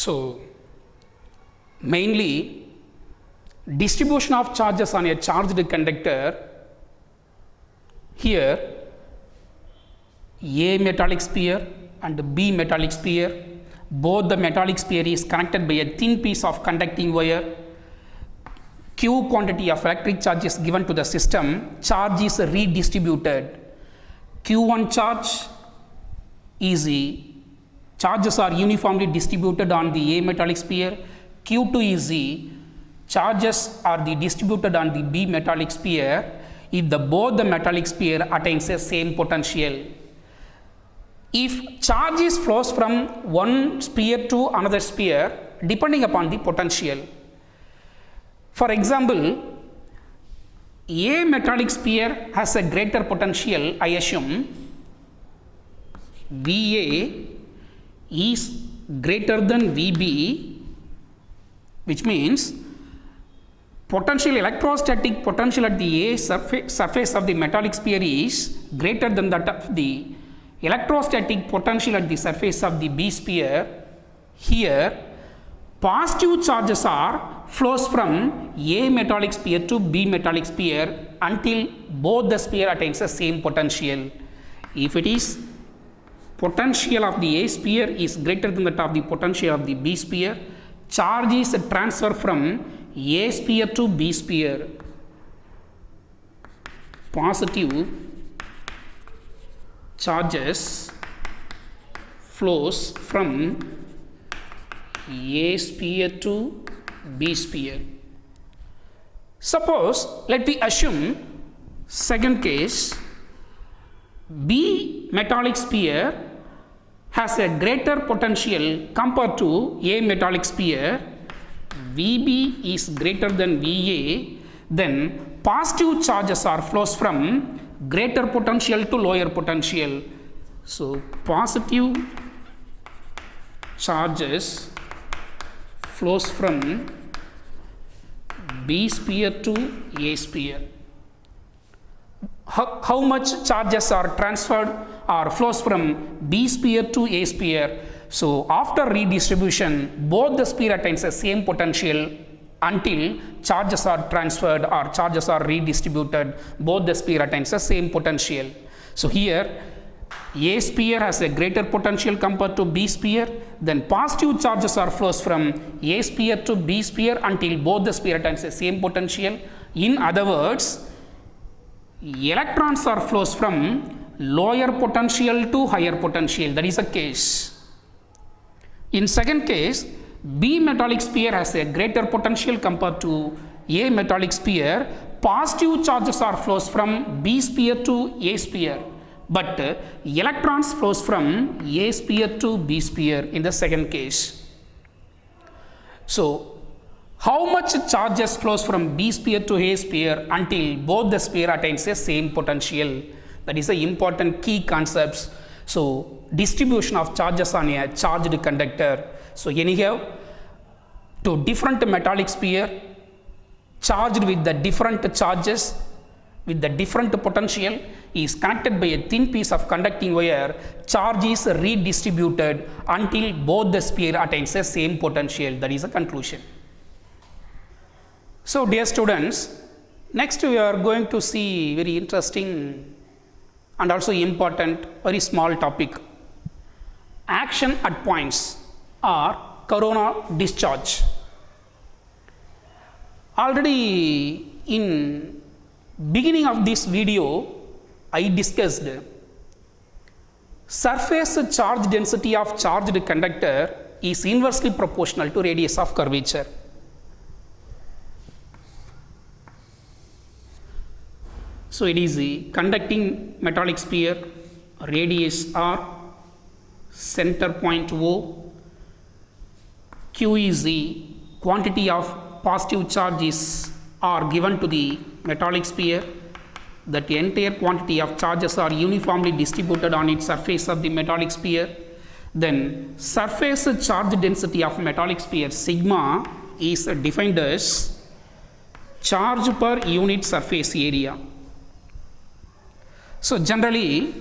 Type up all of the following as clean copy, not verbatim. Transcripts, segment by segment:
So mainly distribution of charges on a charged conductor. Here A metallic sphere and B metallic sphere, both the metallic sphere is connected by a thin piece of conducting wire. Q quantity of electric charge is given to the system. Charge is redistributed. Q1 charge easy. Charges are uniformly distributed on the A metallic sphere. Q2 is Z. Charges are distributed on the B metallic sphere if both the metallic sphere attains the same potential. If charges flows from one sphere to another sphere depending upon the potential. For example, A metallic sphere has a greater potential, I assume VA is greater than VB, which means potential, electrostatic potential at the A surface of the metallic sphere is greater than that of the electrostatic potential at the surface of the B sphere. Here positive charges are flows from A metallic sphere to B metallic sphere until both the sphere attains the same potential. If it is potential of the A sphere is greater than that of the potential of the B sphere, charge is transferred from A sphere to B sphere. Positive charges flows from A sphere to B sphere. Suppose, let me assume second case, B metallic sphere has a greater potential compared to A metallic sphere. VB is greater than VA, then positive charges are flows from greater potential to lower potential. So positive charges flows from B sphere to A sphere. How much charges are transferred or flows from B sphere to A sphere? So after redistribution, both the sphere attains the same potential until charges are transferred or charges are redistributed, both the sphere attains the same potential. So here A sphere has a greater potential compared to B sphere, then positive charges are flows from A sphere to B sphere until both the sphere attains the same potential. In other words, electrons are flows from lower potential to higher potential. That is a case. In second case, B metallic sphere has a greater potential compared to A metallic sphere. Positive charges are flows from B sphere to A sphere, but electrons flows from A sphere to B sphere in the second case. So how much charges flows from B sphere to A sphere until both the sphere attains the same potential? That is the important key concepts. So distribution of charges on a charged conductor. So anyhow, to different metallic sphere charged with the different charges with the different potential is connected by a thin piece of conducting wire. Charge is redistributed until both the sphere attains the same potential. That is the conclusion. So dear students, next we are going to see very interesting and also important, very small topic. Action at points or corona discharge. Already in beginning of this video, I discussed surface charge density of charged conductor is inversely proportional to radius of curvature. So it is the conducting metallic sphere, radius R, center point O, Q is the quantity of positive charges are given to the metallic sphere. That entire quantity of charges are uniformly distributed on its surface of the metallic sphere. Then surface charge density of metallic sphere sigma is defined as charge per unit surface area. So generally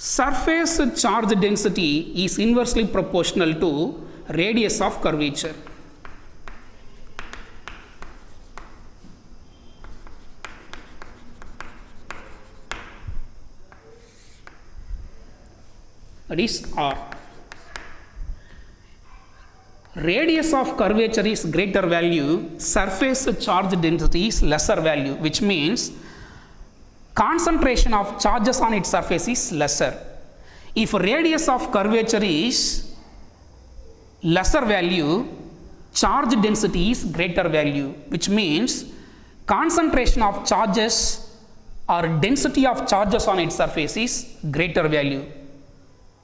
Surface charge density is inversely proportional to radius of curvature. That is R. Radius of curvature is greater value, surface charge density is lesser value, which means concentration of charges on its surface is lesser. If radius of curvature is lesser value, charge density is greater value, which means concentration of charges or density of charges on its surface is greater value,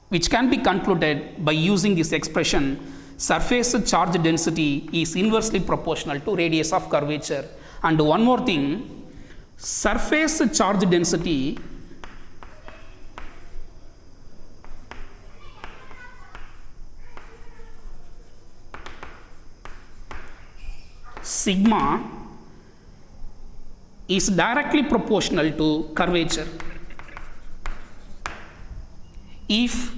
which can be concluded by using this expression: surface charge density is inversely proportional to radius of curvature. And one more thing, surface charge density sigma is directly proportional to curvature. If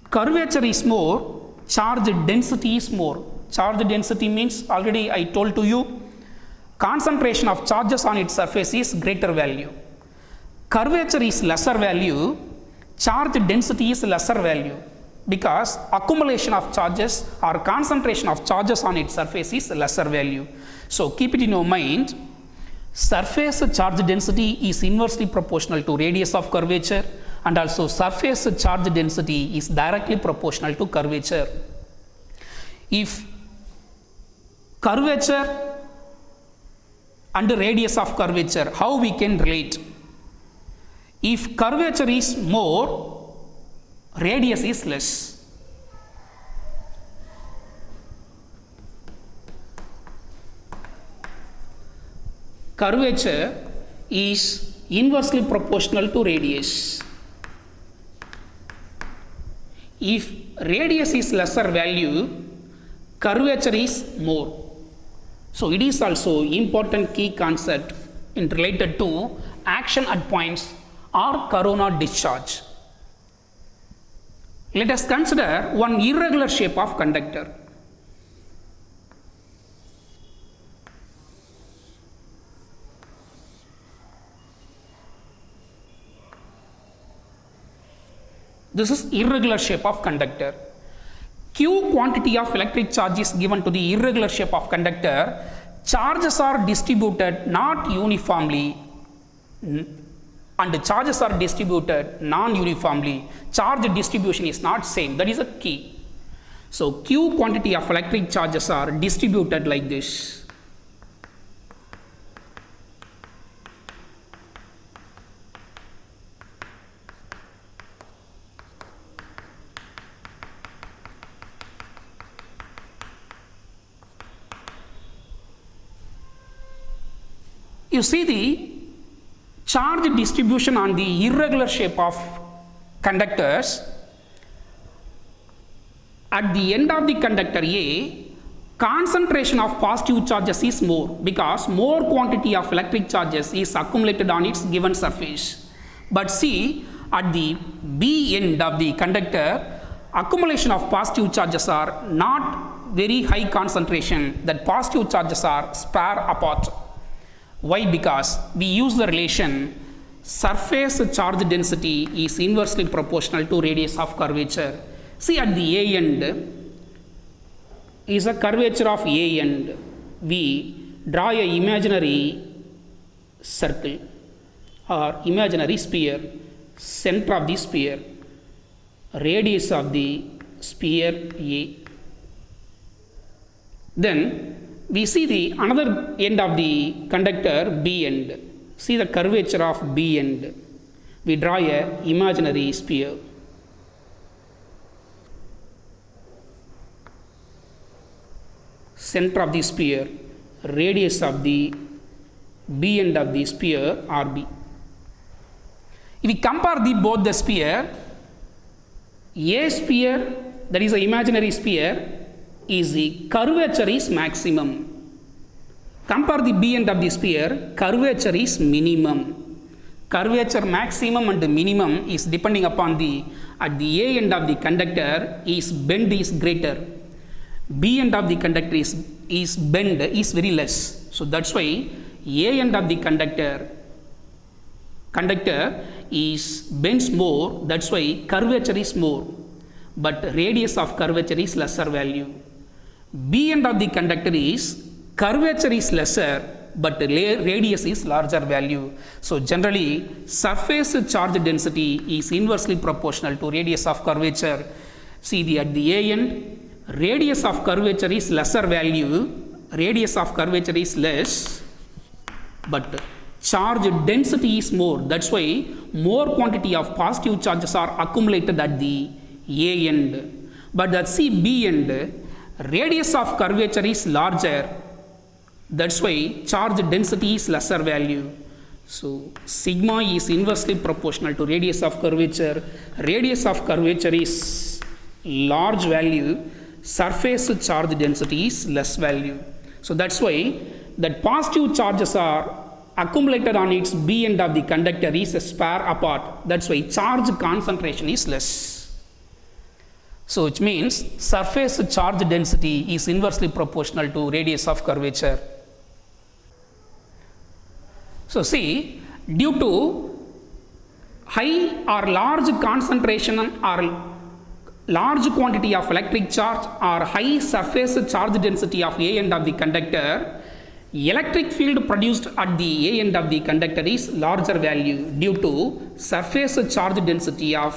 curvature is more, charge density is more. Charge density means, already I told to you, concentration of charges on its surface is greater value. Curvature is lesser value, charge density is lesser value, because accumulation of charges or concentration of charges on its surface is lesser value. So keep it in your mind, surface charge density is inversely proportional to radius of curvature, and also surface charge density is directly proportional to curvature. If curvature and radius of curvature, how we can relate? If curvature is more, radius is less. Curvature is inversely proportional to radius. If radius is lesser value, curvature is more. So it is also important key concept in related to action at points or corona discharge. Let us consider one irregular shape of conductor. This is irregular shape of conductor. Q quantity of electric charge is given to the irregular shape of conductor. Charges are distributed not uniformly, and charges are distributed non-uniformly. Charge distribution is not same. That is a key. So Q quantity of electric charges are distributed like this. You see the charge distribution on the irregular shape of conductors. At the end of the conductor A, concentration of positive charges is more, because more quantity of electric charges is accumulated on its given surface. But see, at the B end of the conductor, accumulation of positive charges are not very high concentration, that positive charges are spread apart. Why? Because we use the relation surface charge density is inversely proportional to radius of curvature. See, at the A end is a curvature of A end. We draw a imaginary circle or imaginary sphere, center of the sphere, radius of the sphere A. Then we see the another end of the conductor B end. See the curvature of B end. We draw a imaginary sphere. Center of the sphere, radius of the B end of the sphere RB. If we compare both the sphere, A sphere, that is an imaginary sphere, is the curvature is maximum. Compare the B end of the sphere, curvature is minimum. curvature maximum and minimum is depending upon the at the A end of the conductor is bend is greater, B end of the conductor is bend is very less. So that's why A end of the conductor is bends more, that's why curvature is more, but radius of curvature is lesser value. B end of the conductor is curvature is lesser, but radius is larger value. So generally surface charge density is inversely proportional to radius of curvature. See at the A end, radius of curvature is lesser value, radius of curvature is less, but charge density is more. That's why more quantity of positive charges are accumulated at the A end. But at C B end, radius of curvature is larger, that's why charge density is lesser value. So sigma is inversely proportional to radius of curvature. Radius of curvature is large value, surface charge density is less value. So that's why that positive charges are accumulated on its B end of the conductor is spare apart. That's why charge concentration is less. So which means surface charge density is inversely proportional to radius of curvature. So see, due to high or large concentration or large quantity of electric charge or high surface charge density of A end of the conductor, electric field produced at the A end of the conductor is larger value due to surface charge density of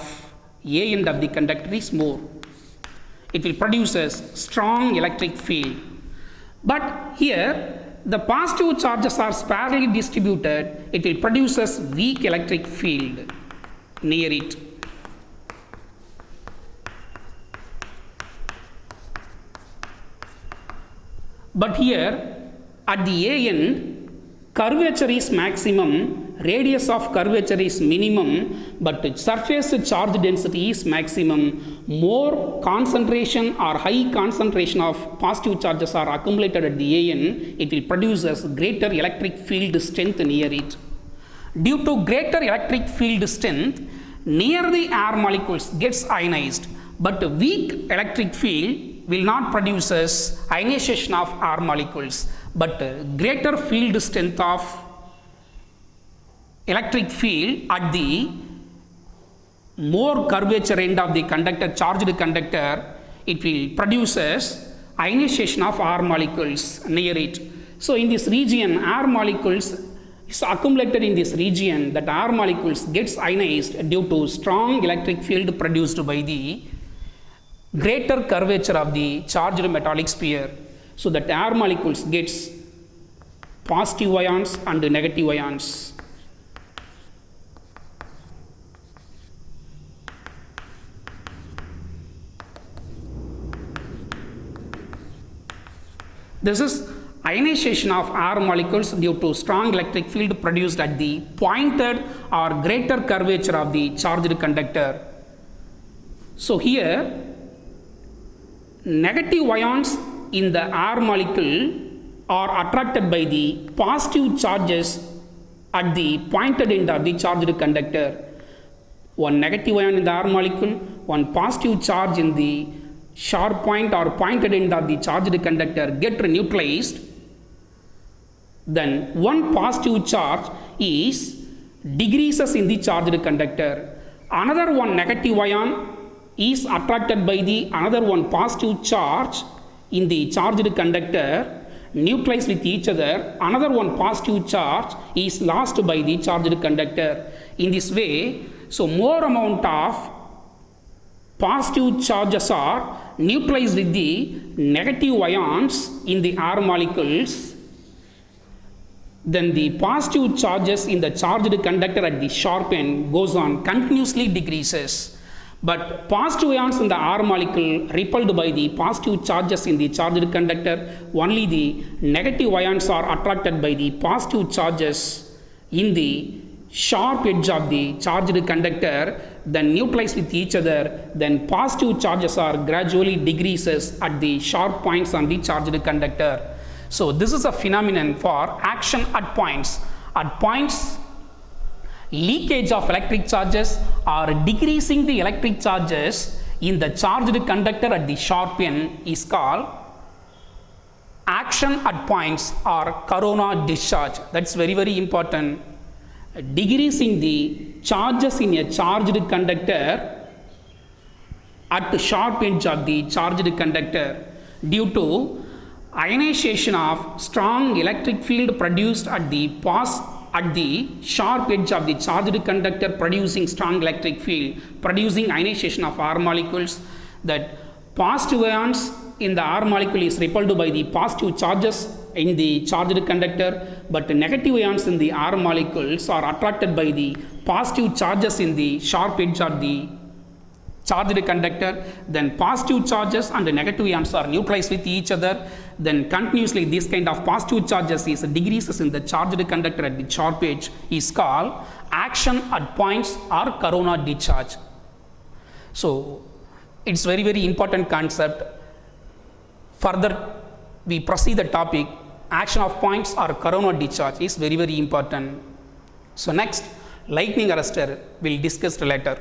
A end of the conductor is more. It will produce a strong electric field. But here the positive charges are sparely distributed, it will produce a weak electric field near it. But here at the A end, curvature is maximum, radius of curvature is minimum, but surface charge density is maximum. More concentration or high concentration of positive charges are accumulated at the A end, it will produce a greater electric field strength near it. Due to greater electric field strength, near the air molecules gets ionized, but weak electric field will not produce ionization of air molecules, but greater field strength of electric field at the more curvature end of the conductor, charged conductor, it will produce ionization of air molecules near it. So in this region, air molecules is accumulated in this region, that air molecules gets ionized due to strong electric field produced by the greater curvature of the charged metallic sphere. So that air molecules gets positive ions and negative ions. This is ionization of air molecules due to strong electric field produced at the pointed or greater curvature of the charged conductor. So here negative ions in the air molecule are attracted by the positive charges at the pointed end of the charged conductor. One negative ion in the air molecule, one positive charge in the sharp point or pointed end of the charged conductor get neutralized. Then one positive charge is decreases in the charged conductor. Another one negative ion is attracted by the another one positive charge in the charged conductor, neutralize with each other. Another one positive charge is lost by the charged conductor. In this way, so more amount of positive charges are neutralized with the negative ions in the air molecules. Then the positive charges in the charged conductor at the sharp end goes on continuously decreases. But positive ions in the air molecule repelled by the positive charges in the charged conductor, only the negative ions are attracted by the positive charges in the sharp edge of the charged conductor, then neutralize with each other, then positive charges are gradually decreases at the sharp points on the charged conductor. So this is a phenomenon for action at points. At points, leakage of electric charges or decreasing the electric charges in the charged conductor at the sharp end is called action at points or corona discharge. That's very, very important. Decreasing the charges in a charged conductor at the sharp edge of the charged conductor due to ionization of strong electric field produced at the sharp edge of the charged conductor, producing strong electric field, producing ionization of R molecules. That positive ions in the R molecule is repelled by the positive charges in the charged conductor, but the negative ions in the R molecules are attracted by the positive charges in the sharp edge of the charged conductor. Then positive charges and the negative ions are neutralized with each other. Then continuously this kind of positive charges is decreases in the charged conductor at the sharp edge is called action at points or corona discharge. So it's very, very important concept. Further we proceed the topic, action of points or corona discharge is very, very important. So next, lightning arrestor we'll discuss later.